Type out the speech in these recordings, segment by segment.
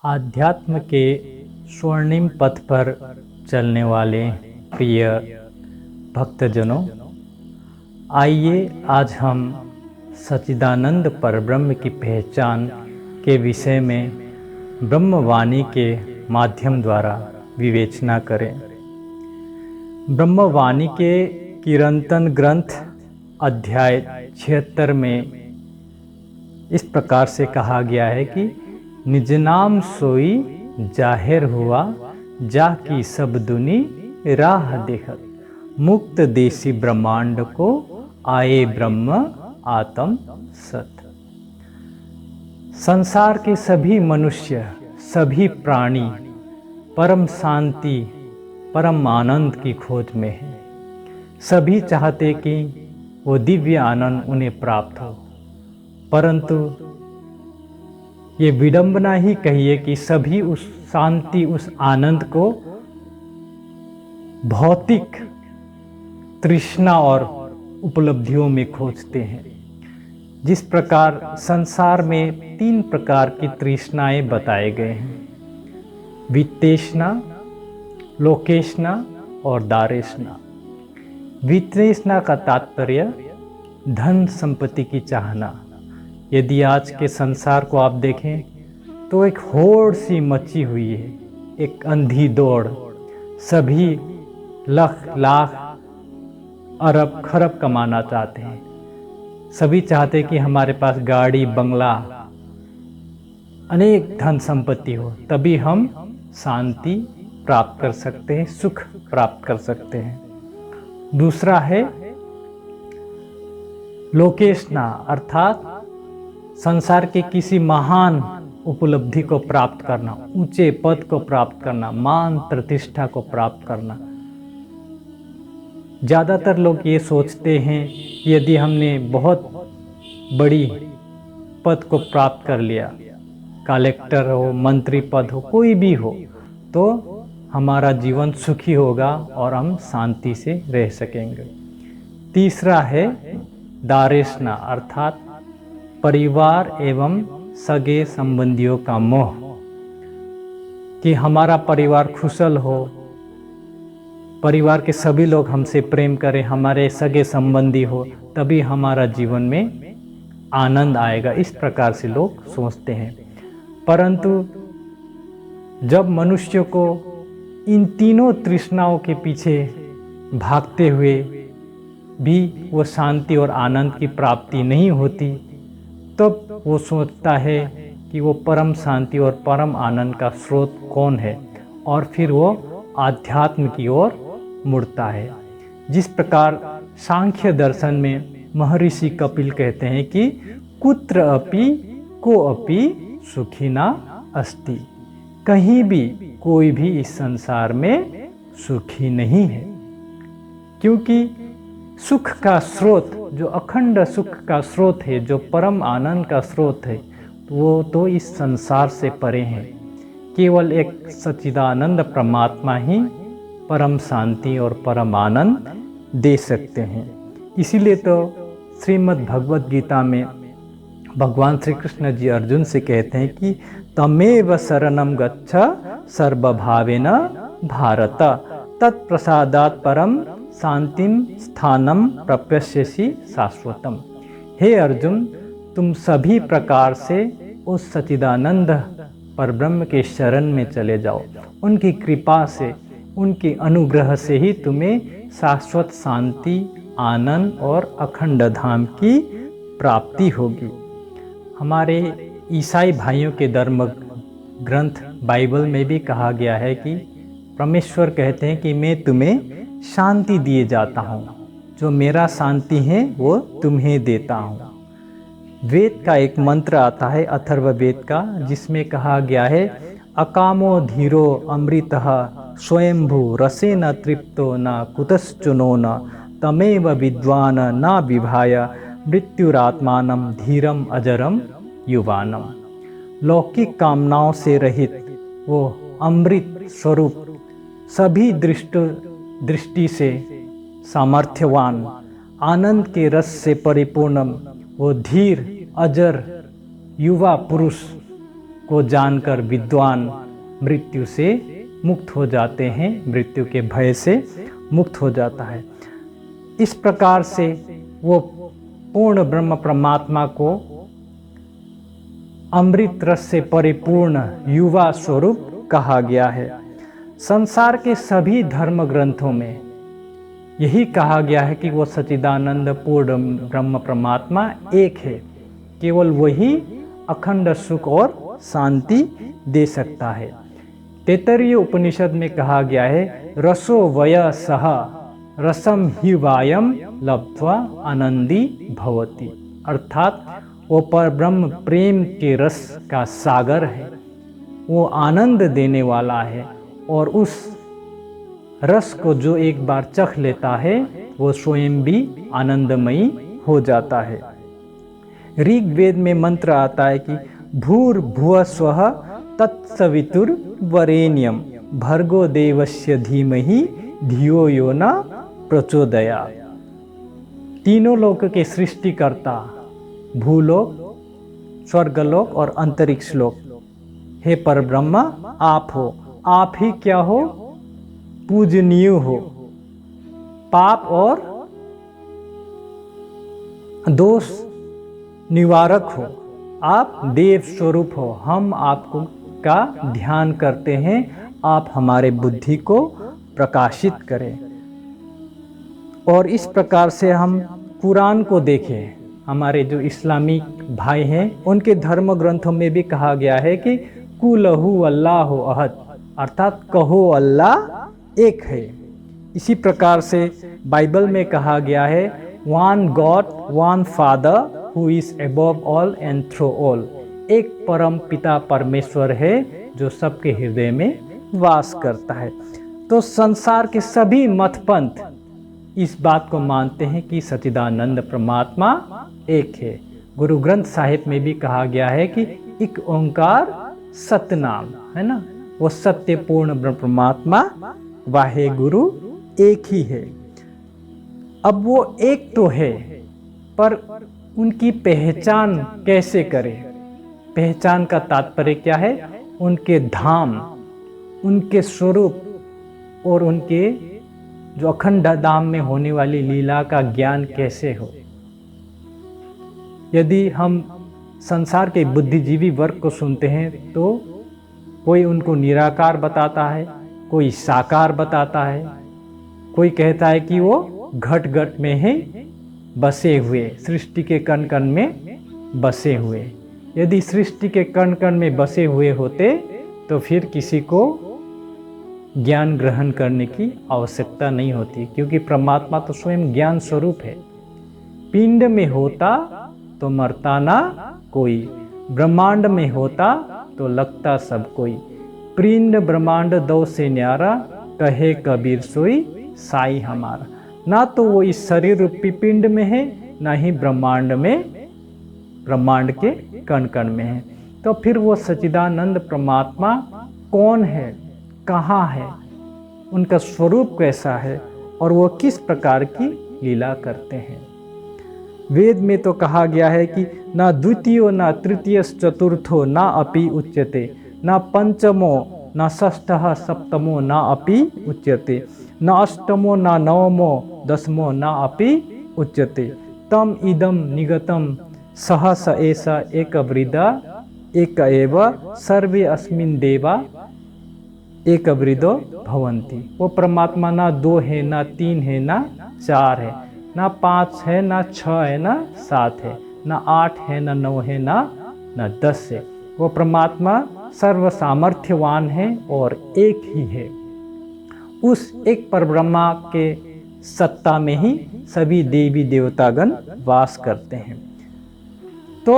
आध्यात्म के स्वर्णिम पथ पर चलने वाले प्रिय भक्तजनों, आइए आज हम सच्चिदानंद परब्रह्म की पहचान के विषय में ब्रह्मवाणी के माध्यम द्वारा विवेचना करें। ब्रह्मवाणी के किरंतन ग्रंथ अध्याय 76 में इस प्रकार से कहा गया है कि निज नाम सोई जाहिर हुआ, जाकी सब दुनी राह देखत, मुक्त देसी ब्रह्मांड को आए ब्रह्म आत्म सत। संसार के सभी मनुष्य, सभी प्राणी परम शांति, परम आनंद की खोज में है। सभी चाहते कि वो दिव्य आनंद उन्हें प्राप्त हो, परंतु ये विडंबना ही कहिए कि सभी उस शांति, उस आनंद को भौतिक तृष्णा और उपलब्धियों में खोजते हैं। जिस प्रकार संसार में 3 प्रकार की तृष्णाएं बताए गए हैं, वित्तेष्णा, लोकेष्णा और दारेष्णा। वित्तेष्णा का तात्पर्य धन संपत्ति की चाहना। यदि आज के संसार को आप देखें तो एक होड़ सी मची हुई है, एक अंधी दौड़। सभी लाख लाख अरब खरब कमाना चाहते हैं। सभी चाहते हैं कि हमारे पास गाड़ी, बंगला, अनेक धन संपत्ति हो, तभी हम शांति प्राप्त कर सकते हैं, सुख प्राप्त कर सकते हैं। दूसरा है लोकेष्णा, अर्थात संसार के किसी महान उपलब्धि को प्राप्त करना, ऊंचे पद को प्राप्त करना, मान प्रतिष्ठा को प्राप्त करना। ज़्यादातर लोग ये सोचते हैं कि यदि हमने बहुत बड़ी पद को प्राप्त कर लिया, कलेक्टर हो, मंत्री पद हो, कोई भी हो, तो हमारा जीवन सुखी होगा और हम शांति से रह सकेंगे। तीसरा है दारेष्णा, अर्थात परिवार एवं सगे संबंधियों का मोह, कि हमारा परिवार खुशल हो, परिवार के सभी लोग हमसे प्रेम करें, हमारे सगे संबंधी हो, तभी हमारा जीवन में आनंद आएगा। इस प्रकार से लोग सोचते हैं। परंतु जब मनुष्य को इन तीनों तृष्णाओं के पीछे भागते हुए भी वो शांति और आनंद की प्राप्ति नहीं होती, तब वो सोचता है कि वो परम शांति और परम आनंद का स्रोत कौन है, और फिर वो आध्यात्म की ओर मुड़ता है। जिस प्रकार सांख्य दर्शन में महर्षि कपिल कहते हैं कि कुत्र अपि को अपि सुखिना अस्ति, कहीं भी कोई भी इस संसार में सुखी नहीं है, क्योंकि सुख का स्रोत, जो अखंड सुख का स्रोत है, जो परम आनंद का स्रोत है, वो तो इस संसार से परे हैं। केवल एक सच्चिदानंद परमात्मा ही परम शांति और परम आनंद दे सकते हैं। इसीलिए तो श्रीमद् भगवद गीता में भगवान श्री कृष्ण जी अर्जुन से कहते हैं कि तमेव शरणं गच्छ सर्वभावेन भारत, तत्प्रसादात् परम शांतिम स्थानम प्रपश्यसि शाश्वतम। हे अर्जुन, तुम सभी प्रकार से उस सच्चिदानंद परब्रह्म के शरण में चले जाओ। उनकी कृपा से, उनके अनुग्रह से ही तुम्हें शाश्वत शांति, आनंद और अखंड धाम की प्राप्ति होगी। हमारे ईसाई भाइयों के धर्म ग्रंथ बाइबल में भी कहा गया है कि परमेश्वर कहते हैं कि मैं तुम्हें शांति दिए जाता हूँ, जो मेरा शांति है वो तुम्हें देता हूँ। वेद का एक मंत्र आता है, अथर्ववेद का, जिसमें कहा गया है अकामो धीरो अमृतः स्वयंभू रसेन तृप्तो न कुतश्चुनो न तमेव विद्वान न विभाय मृत्युरात्मानं धीरम अजरम युवानम। लौकिक कामनाओं से रहित वो अमृत स्वरूप, सभी दृष्टि से सामर्थ्यवान, आनंद के रस से परिपूर्ण वो धीर, अजर, युवा पुरुष को जानकर विद्वान मृत्यु से मुक्त हो जाते हैं, मृत्यु के भय से मुक्त हो जाता है। इस प्रकार से वो पूर्ण ब्रह्म परमात्मा को अमृत रस से परिपूर्ण युवा स्वरूप कहा गया है। संसार के सभी धर्म ग्रंथों में यही कहा गया है कि वो सच्चिदानंद पूर्ण ब्रह्म परमात्मा एक है। केवल वही अखंड सुख और शांति दे सकता है। तैत्तरीय उपनिषद में कहा गया है, रसो वय सह रसम ही वायम लब्ध्वा आनंदी भवति, अर्थात वो पर ब्रह्म प्रेम के रस का सागर है, वो आनंद देने वाला है, और उस रस को जो एक बार चख लेता है वो स्वयं भी आनंदमयी हो जाता है। ऋग्वेद में मंत्र आता है कि भूर्भुवः स्वः तत्सवितुर्वरेण्यं भर्गो देवस्य धीमहि धियो यो न प्रचोदयात्। तीनों लोक के सृष्टिकर्ता, भूलोक, स्वर्गलोक और अंतरिक्ष लोक, हे परब्रह्म आप हो। आप ही क्या हो? पूजनीय हो, पाप और दोष निवारक हो, आप देव स्वरूप हो। हम आपको का ध्यान करते हैं, आप हमारे बुद्धि को प्रकाशित करें। और इस प्रकार से हम कुरान को देखें, हमारे जो इस्लामिक भाई हैं उनके धर्म ग्रंथों में भी कहा गया है कि कुलहु अल्लाहु अहद, अर्थात कहो अल्लाह एक है। इसी प्रकार से बाइबल में कहा गया है, one God one father who is above all and through all, एक परम पिता परमेश्वर है जो सबके हृदय में वास करता है। तो संसार के सभी मतपंथ इस बात को मानते हैं कि सच्चिदानंद परमात्मा एक है। गुरु ग्रंथ साहिब में भी कहा गया है कि एक ओंकार सतनाम है ना, वो सत्यपूर्ण ब्रह्म परमात्मा वाहे गुरु एक ही है। अब वो एक तो है, पर उनकी पहचान कैसे करें? पहचान का तात्पर्य क्या है? उनके धाम, उनके स्वरूप और उनके जो अखंड धाम में होने वाली लीला का ज्ञान कैसे हो। यदि हम संसार के बुद्धिजीवी वर्ग को सुनते हैं तो कोई उनको निराकार बताता है, कोई साकार बताता है, कोई कहता है कि वो घट घट में है बसे हुए, सृष्टि के कण कण में बसे हुए। यदि सृष्टि के कण कण में बसे हुए होते तो फिर किसी को ज्ञान ग्रहण करने की आवश्यकता नहीं होती, क्योंकि परमात्मा तो स्वयं ज्ञान स्वरूप है। पिंड में होता तो मरता ना कोई, ब्रह्मांड में होता तो लगता सब कोई। पिंड ब्रह्मांड दो से न्यारा, कहे कबीर सोई साई हमारा। ना तो वो इस शरीर रूपी पिंड में है, ना ही ब्रह्मांड में, ब्रह्मांड के कण कण में है। तो फिर वो सच्चिदानंद परमात्मा कौन है, कहाँ है, उनका स्वरूप कैसा है और वो किस प्रकार की लीला करते हैं। वेद में तो कहा गया है कि ना द्वितीयो ना तृतीय चतुर्थो ना अपि उच्यते, ना पंचमो ना षष्ठः सप्तमो ना अपि उच्यते, ना अष्टमो ना नवमो दसमो ना अपि उच्यते। तम इदम निगतम सहस एषा एकवृदा एक एव सर्वे अस्मिन् देवा एक वृदो भवंती। वो परमात्मा ना दो है, ना तीन है, ना चार है, ना पाँच है, ना छः है, ना सात है, ना आठ है, ना नौ है, ना 10 है। वो परमात्मा सर्व सामर्थ्यवान है और एक ही है। उस एक परब्रह्मा के सत्ता में ही सभी देवी देवतागण वास करते हैं। तो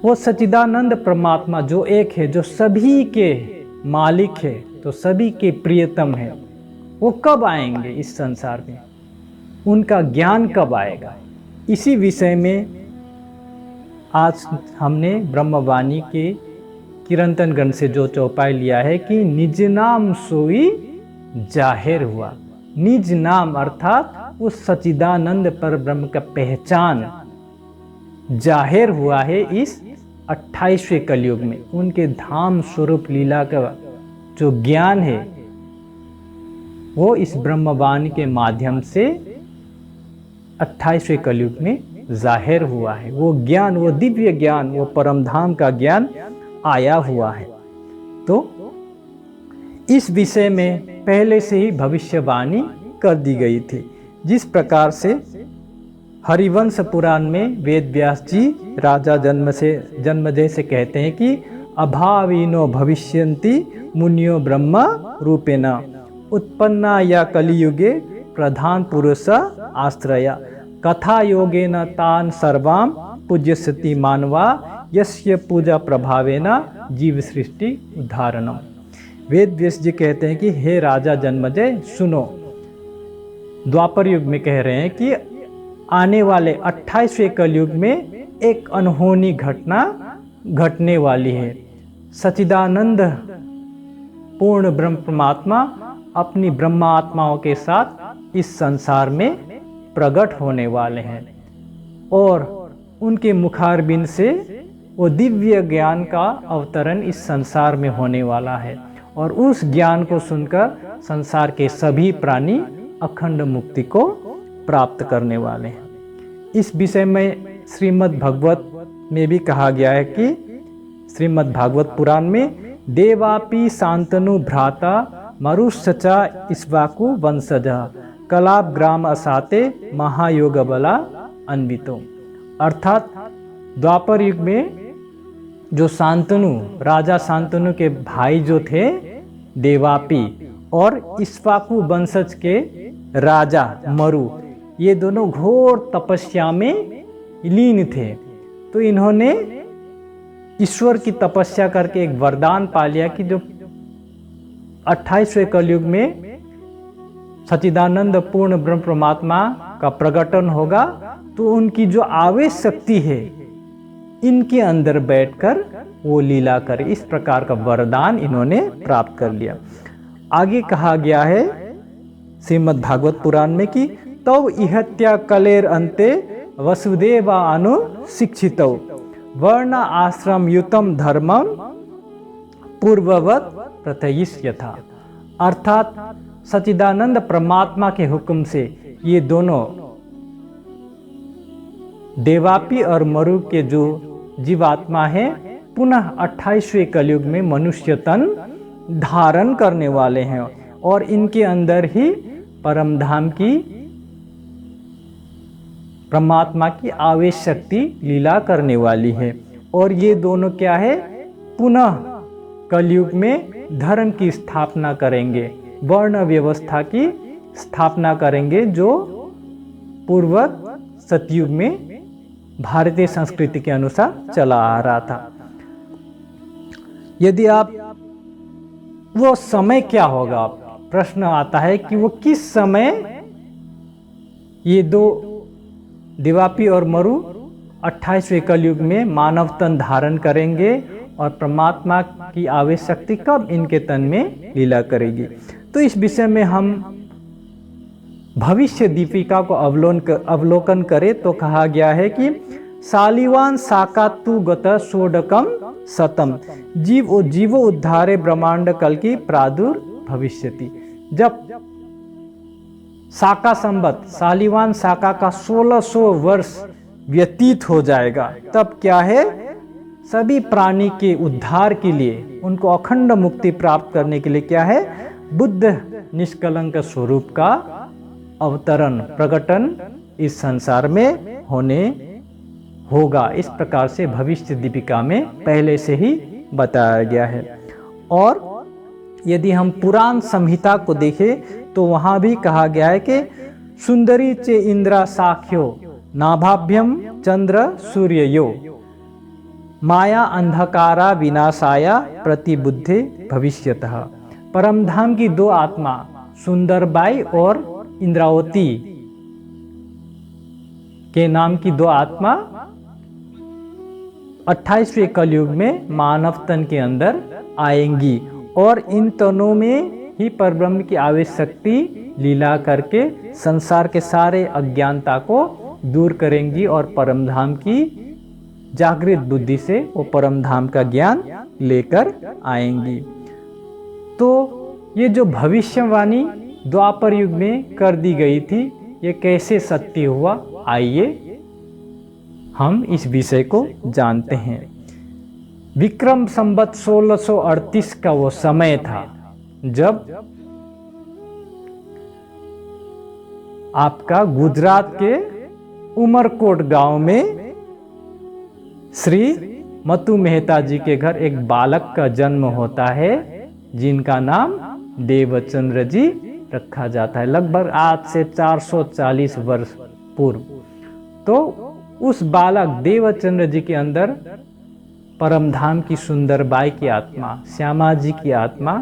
वो सच्चिदानंद परमात्मा जो एक है, जो सभी के मालिक है, तो सभी के प्रियतम है, वो कब आएंगे इस संसार में, उनका ज्ञान कब आएगा? इसी विषय में आज हमने ब्रह्मवाणी के किरंतनगण से जो चौपाई लिया है कि निज नाम सोई जाहिर हुआ। निज नाम अर्थात उस सच्चिदानंद पर ब्रह्म का पहचान जाहिर हुआ है इस 28वें कलयुग में उनके धाम स्वरूप लीला का जो ज्ञान है वो इस ब्रह्मवाणी के माध्यम से 28वें कलयुग में जाहिर हुआ है। वो ज्ञान, वो दिव्य ज्ञान, वो परमधाम का ज्ञान आया हुआ है। तो इस विषय में पहले से ही भविष्यवाणी कर दी गई थी। जिस प्रकार से हरिवंश पुराण में वेद व्यास जी राजा जन्मेजय से कहते हैं कि अभाविनो भविष्यन्ति मुनियो ब्रह्म रूपेण उत्पन्ना या कलियुगे प्रधान पुरुष आश्रया कथा योगेन तान सर्वाम पूज्यसति मानवा यस्य पूजा प्रभावेन जीव सृष्टि उद्धारणम। वेद व्यास जी कहते हैं कि हे राजा जन्मेजय सुनो, द्वापर युग में कह रहे हैं कि आने वाले 28वें कलयुग में एक अनहोनी घटना घटने वाली है। सच्चिदानंद पूर्ण ब्रह्म परमात्मा अपनी ब्रह्मा आत्माओं के साथ इस संसार में प्रकट होने वाले हैं और उनके मुखारबिंद से वो दिव्य ज्ञान का अवतरण इस संसार में होने वाला है और उस ज्ञान को सुनकर संसार के सभी प्राणी अखंड मुक्ति को प्राप्त करने वाले हैं। इस विषय में श्रीमद् भागवत में भी कहा गया है कि श्रीमद् भागवत पुराण में देवापि शांतनु भ्राता मरुश्चा इस्वाकु वंशज कलाप ग्राम असाते महायोग बला अन्वितो। अर्थात द्वापर युग में जो शांतनु, राजा शांतनु के भाई जो थे देवापि और इस्वाकु वंशज के राजा मरु, ये दोनों घोर तपस्या में लीन थे। तो इन्होंने ईश्वर की तपस्या करके एक वरदान पा लिया कि जो 28वें कलयुग में सच्चिदानंद पूर्ण ब्रह्म परमात्मा का प्रकटन होगा तो उनकी जो आवेश शक्ति है इनके अंदर बैठकर वो लीला करे। इस प्रकार का वरदान इन्होंने प्राप्त कर लिया। आगे कहा गया है श्रीमद् भागवत पुराण में कि तव इहत्या कलेर अंते वसुदेव अनु शिक्षितौ वर्ण आश्रम युतम धर्मम पूर्ववत प्रथयिष्यथा। अर्थात सच्चिदानंद परमात्मा के हुक्म से ये दोनों देवापि और मरु के जो जीवात्मा है पुनः 28वें कलयुग में मनुष्य तन धारण करने वाले हैं और इनके अंदर ही परमधाम की परमात्मा की आवेश शक्ति लीला करने वाली है। और ये दोनों क्या है, पुनः कलयुग में धर्म की स्थापना करेंगे, वर्ण व्यवस्था की स्थापना करेंगे जो पूर्वक सतयुग में भारतीय संस्कृति के अनुसार चला आ रहा था। यदि आप वो समय क्या होगा, प्रश्न आता है कि वो किस समय ये दो देवापि और मरु 28वें कलयुग में मानव तन धारण करेंगे और परमात्मा की आवेश शक्ति कब इनके तन में लीला करेगी। तो इस विषय में हम भविष्य दीपिका को अवलोकन करें तो कहा गया है कि सालिवान साकातु गत सोडकम सतम जीवो उद्धारे ब्रह्मांड कल की प्रादुर भविष्यति। जब साका संवत सालिवान साका का 1600 वर्ष व्यतीत हो जाएगा तब क्या है, सभी प्राणी के उद्धार के लिए, उनको अखंड मुक्ति प्राप्त करने के लिए क्या है, बुद्ध निष्कलंक स्वरूप का अवतरण प्रकटन इस संसार में होने होगा। इस प्रकार से भविष्य दीपिका में पहले से ही बताया गया है। और यदि हम पुराण संहिता को देखें तो वहां भी कहा गया है कि सुंदरी चे इंद्रा साख्यो नाभाभ्यम चंद्र सूर्ययो माया अंधकारा विनाशाया प्रतिबुद्धे भविष्यतः। परमधाम की दो आत्मा सुंदरबाई और इंद्रावती के नाम की दो आत्मा 28वें कलयुग में मानव तन के अंदर आएंगी और इन तनों में ही परब्रह्म की आवेश शक्ति लीला करके संसार के सारे अज्ञानता को दूर करेंगी और परमधाम की जागृत बुद्धि से वो परम धाम का ज्ञान लेकर आएंगी। तो ये जो भविष्यवाणी द्वापर युग में कर दी गई थी, ये कैसे सत्य हुआ, आइए हम इस विषय को जानते हैं। विक्रम संवत 1638 का वो समय था जब आपका गुजरात के उमरकोट गांव में श्री मतु मेहता जी के घर एक बालक का जन्म होता है, जिनका नाम देवचंद्र जी रखा जाता है, लगभग आज से 440 वर्ष पूर्व। तो उस बालक देवचंद्र जी के अंदर परमधाम की सुंदरबाई की आत्मा, श्यामा जी की आत्मा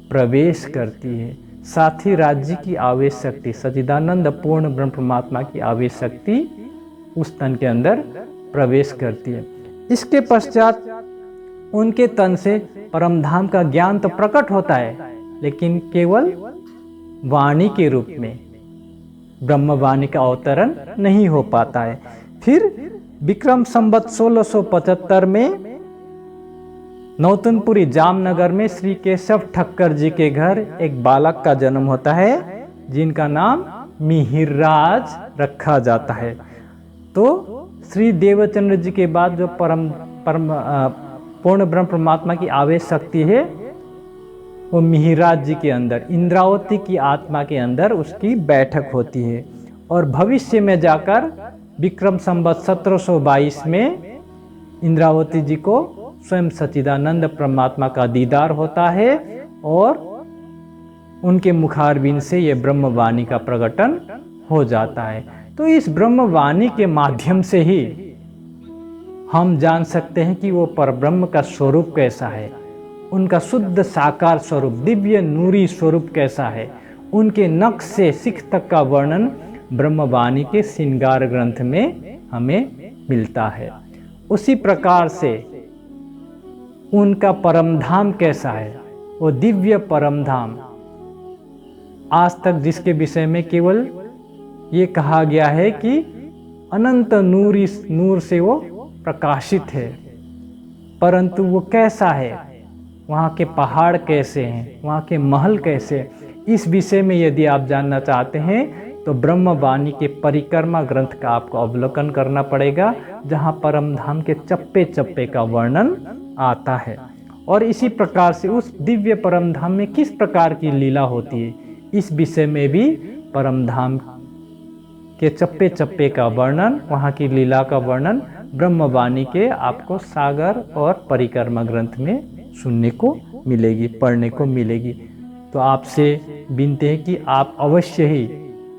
प्रवेश करती है। साथ ही राज्य की आवेश शक्ति, सच्चिदानंद पूर्ण ब्रह्म परमात्मा की आवेश शक्ति उस तन के अंदर प्रवेश करती है। इसके पश्चात उनके तन से परमधाम का ज्ञान तो प्रकट होता है, लेकिन केवल वाणी के रूप में, ब्रह्मवाणी का अवतरण नहीं हो पाता है। फिर विक्रम संवत 1675 में नौतनपुरी जामनगर में श्री केशव ठक्कर जी के घर एक बालक का जन्म होता है, जिनका नाम मिहिरराज रखा जाता है। तो श्री देवचंद्र जी के बाद जो पूर्ण ब्रह्म परमात्मा की आवेश शक्ति है, वो मिहिरराज जी के अंदर, इंद्रावती की आत्मा के अंदर उसकी बैठक होती है। और भविष्य में जाकर विक्रम संवत 1722 में इंद्रावती जी को स्वयं सच्चिदानंद परमात्मा का दीदार होता है और उनके मुखारबिंद से ये ब्रह्मवाणी का प्रकटन हो जाता है। तो इस ब्रह्मवाणी के माध्यम से ही हम जान सकते हैं कि वो परब्रह्म का स्वरूप कैसा है, उनका शुद्ध साकार स्वरूप, दिव्य नूरी स्वरूप कैसा है। उनके नख से सिख तक का वर्णन ब्रह्मवाणी के श्रृंगार ग्रंथ में हमें मिलता है। उसी प्रकार से उनका परमधाम कैसा है, वो दिव्य परमधाम, आज तक जिसके विषय में केवल ये कहा गया है कि अनंत नूर से वो प्रकाशित है, परंतु वो कैसा है, वहाँ के पहाड़ कैसे हैं, वहाँ के महल कैसे हैं, इस विषय में यदि आप जानना चाहते हैं तो ब्रह्मवाणी के परिक्रमा ग्रंथ का आपको अवलोकन करना पड़ेगा, जहाँ परमधाम के चप्पे चप्पे का वर्णन आता है। और इसी प्रकार से उस दिव्य परमधाम में किस प्रकार की लीला होती है, इस विषय में भी परमधाम के चप्पे चप्पे का वर्णन, वहाँ की लीला का वर्णन ब्रह्मवाणी के आपको सागर और परिक्रमा ग्रंथ में सुनने को मिलेगी, पढ़ने को मिलेगी। तो आपसे विनती है कि आप अवश्य ही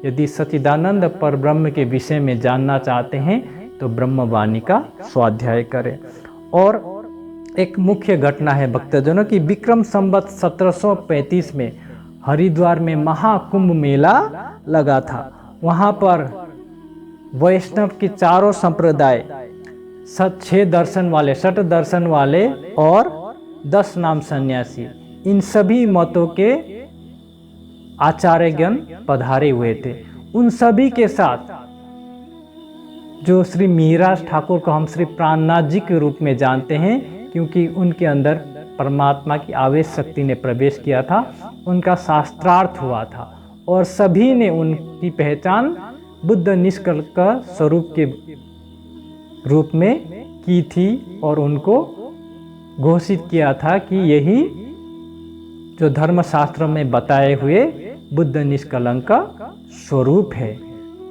यदि सच्चिदानंद परब्रह्म के विषय में जानना चाहते हैं तो ब्रह्मवाणी का स्वाध्याय करें। और एक मुख्य घटना है भक्तजनों की, विक्रम संवत 1735 में हरिद्वार में महाकुंभ मेला लगा था। वहाँ पर वैष्णव की चारों संप्रदाय, 6 दर्शन वाले, 6 दर्शन वाले और 10 नाम सन्यासी, इन सभी मतों के आचार्यगण पधारे हुए थे। उन सभी के साथ जो श्री मिहिरराज ठाकुर को हम श्री प्राणनाथ जी के रूप में जानते हैं, क्योंकि उनके अंदर परमात्मा की आवेश शक्ति ने प्रवेश किया था, उनका शास्त्रार्थ हुआ था और सभी ने उनकी पहचान बुद्ध निष्कलंक स्वरूप के रूप में की थी और उनको घोषित किया था कि यही जो धर्मशास्त्र में बताए हुए बुद्ध निष्कलंक का स्वरूप है।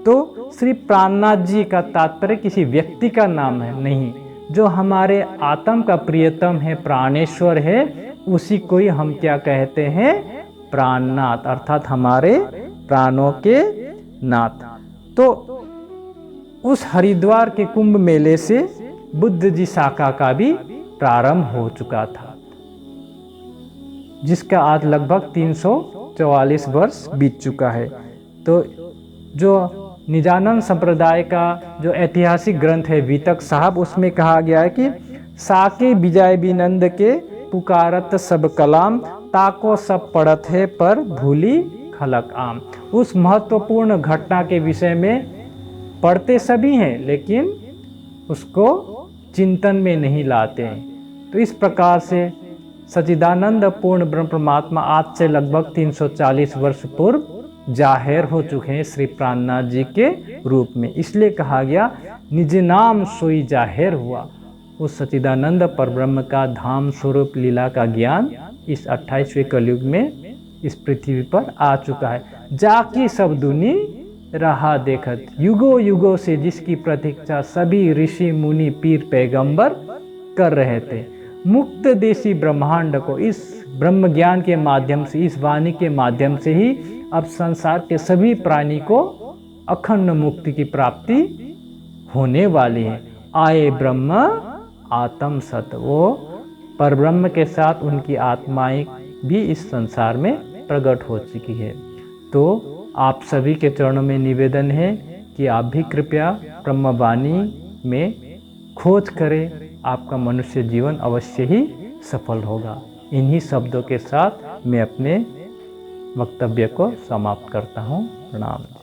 तो श्री प्राणनाथ जी का तात्पर्य किसी व्यक्ति का नाम है नहीं, जो हमारे आत्म का प्रियतम है, प्राणेश्वर है, उसी को ही हम क्या कहते हैं, प्राणनाथ, अर्थात हमारे प्राणों के नाथ। तो उस हरिद्वार के कुंभ मेले से बुद्ध जी शाखा का भी प्रारंभ हो चुका था, जिसका आज लगभग 344 वर्ष बीत चुका है। तो जो निजानंद संप्रदाय का जो ऐतिहासिक ग्रंथ है वितक साहब, उसमें कहा गया है कि साके विजय बिनंद के पुकारत सब कलाम, ताको सब पढ़त है पर भूली खलक आम। उस महत्वपूर्ण घटना के विषय में पढ़ते सभी हैं, लेकिन उसको चिंतन में नहीं लाते हैं। तो इस प्रकार से सच्चिदानंद पूर्ण ब्रह्म परमात्मा आज से लगभग 340 वर्ष पूर्व जाहिर हो चुके हैं श्री प्राणनाथ जी के रूप में। इसलिए कहा गया निज नाम सोई जाहिर हुआ। उस सच्चिदानंद परब्रह्म का धाम स्वरूप लीला का ज्ञान इस 28वें कलयुग में इस पृथ्वी पर आ चुका है। जाकी सब दुनी रहा देखत, युगों युगों से जिसकी प्रतीक्षा सभी ऋषि मुनि पीर पैगंबर कर रहे थे। मुक्त देशी ब्रह्मांड को इस ब्रह्म ज्ञान के माध्यम से, इस वाणी के माध्यम से ही अब संसार के सभी प्राणी को अखंड मुक्ति की प्राप्ति होने वाली है। आए ब्रह्म आत्म सत, वो परब्रह्म के साथ उनकी आत्माएं भी इस संसार में प्रकट हो चुकी है। तो आप सभी के चरणों में निवेदन है कि आप भी कृपया ब्रह्मवाणी में खोज करें, आपका मनुष्य जीवन अवश्य ही सफल होगा। इन्हीं शब्दों के साथ मैं अपने वक्तव्य को समाप्त करता हूँ। प्रणाम।